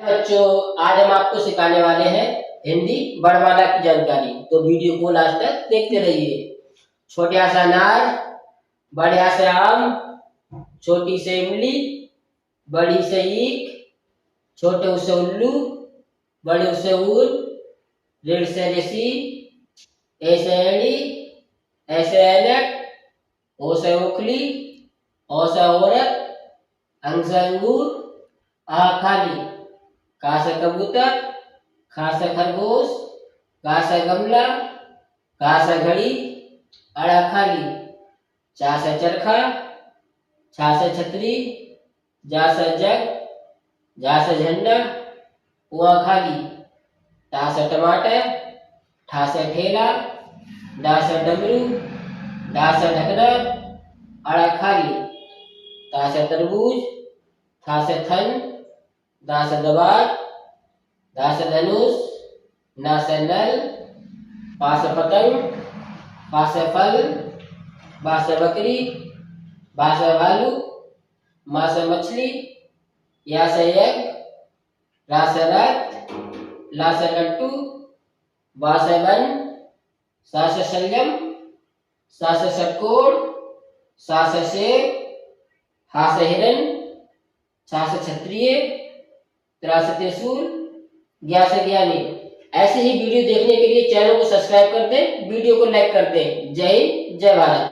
बच्चों, आज हम आपको सिखाने वाले हैं हिंदी वर्णमाला की जानकारी। तो वीडियो को लास्ट तक देखते रहिए। छोटा सा अनार, बड़ा सा आम, छोटी सी इमली, बड़ी से ईख, छोटे से उल्लू, बड़े से ऊन, ऋण से ऋषि, ऐसे एड़ी, ऐसे ऐनक, ओ से उखली, ओ से औरत, अंग से अंगूर, आ खाली, का से कबूतर, खा से खरगोश, गा से गमला, घा से घड़ी, अड़ा खाली, चा से चरखा, छा से छतरी, जा से जग, जा से झंडा, कुआ खाली, टा से टमाटर, ठा से ठेला, डा से डमरू, डा से ढकना, अड़ा खाली, ता से तरबूज, था से थन, दा से दबात, धा से धनुष, ना से नल, पा से पतंग, पा से फल, बा से बकरी, बा से भालू, मा से मछली, या से यज्ञ, रा से रथ, ला से लट्टू, बा से बन, सा से शलजम, सा से षटकोण, सा से शेर, हा से हिरण, छा से क्षत्रिय, त्रा से त्रिशूल, ज्ञा से ज्ञानी। ऐसे ही वीडियो देखने के लिए चैनल को सब्सक्राइब कर दें, वीडियो को लाइक कर दें। जय हिंद, जय भारत।